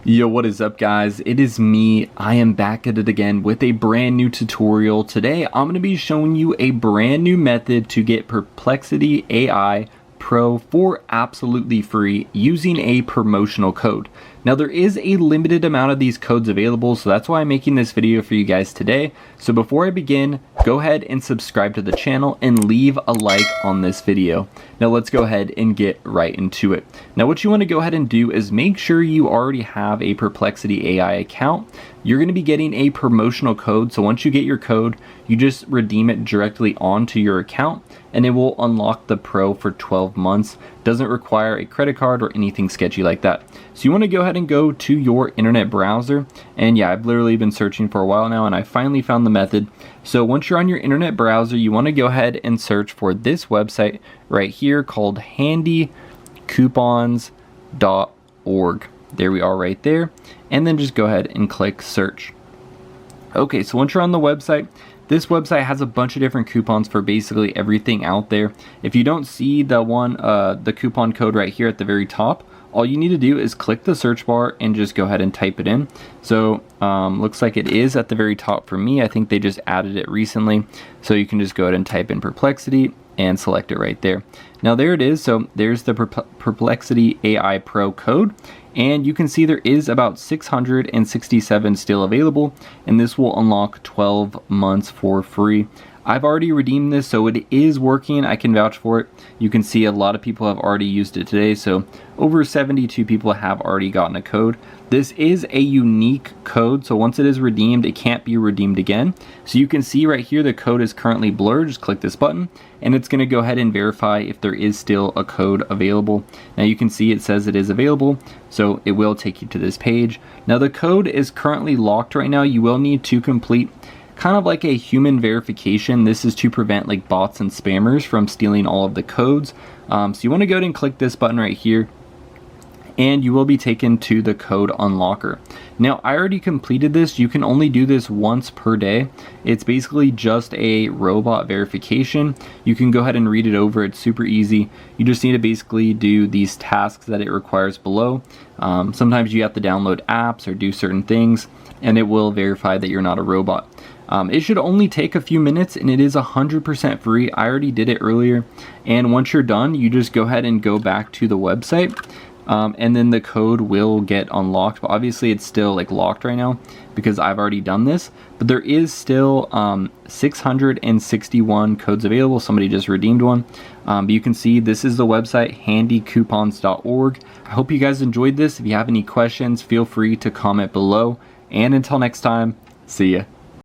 Yo, what is up guys? It is me. I am back at it again with a brand new tutorial. Today I'm going to be showing you a brand new method to get Perplexity AI Pro for absolutely free using a promotional code. Now there is a limited amount of these codes available, so that's why I'm making this video for you guys today. So before I begin, go ahead and subscribe to the channel and leave a like on this video. Now let's go ahead and get right into it. Now what you want to go ahead and do is make sure you already have a Perplexity AI account. You're going to be getting a promotional code, so once you get your code, you just redeem it directly onto your account and it will unlock the Pro for 12 months. Doesn't require a credit card or anything sketchy like that. So you want to go ahead and go to your internet browser, and yeah, I've literally been searching for a while now and I finally found the method. So once you're on your internet browser, you want to go ahead and search for this website right here called handycoupons.org. There we are right there, and then just go ahead and click search. Okay, so once you're on the website, this website has a bunch of different coupons for basically everything out there. If you don't see the coupon code right here at the very top, all you need to do is click the search bar and just go ahead and type it in. So looks like it is at the very top for me. I think they just added it recently. So you can just go ahead and type in Perplexity and select it right there. Now there it is. So there's the Perplexity AI Pro code. And you can see there is about 667 still available, and this will unlock 12 months for free. I've already redeemed this, so it is working. I can vouch for it. You can see a lot of people have already used it today, so over 72 people have already gotten a code. This is a unique code, so once it is redeemed, it can't be redeemed again. So you can see right here the code is currently blurred. Just click this button and it's going to go ahead and verify if there is still a code available. Now you can see it says it is available, so it will take you to this page. Now the code is currently locked right now. You will need to complete kind of like a human verification. This is to prevent like bots and spammers from stealing all of the codes. So you want to go ahead and click this button right here, and you will be taken to the code unlocker. Now I already completed this. You can only do this once per day. It's basically just a robot verification. You can go ahead and read it over. It's super easy. You just need to basically do these tasks that it requires below. Sometimes you have to download apps or do certain things, and it will verify that you're not a robot. It should only take a few minutes, and it is 100% free. I already did it earlier, and once you're done, you just go ahead and go back to the website. And then the code will get unlocked, but obviously it's still like locked right now because I've already done this, but there is still 661 codes available. Somebody just redeemed one, but you can see this is the website handycoupons.org. I hope you guys enjoyed this. If you have any questions, feel free to comment below, and until next time, see ya.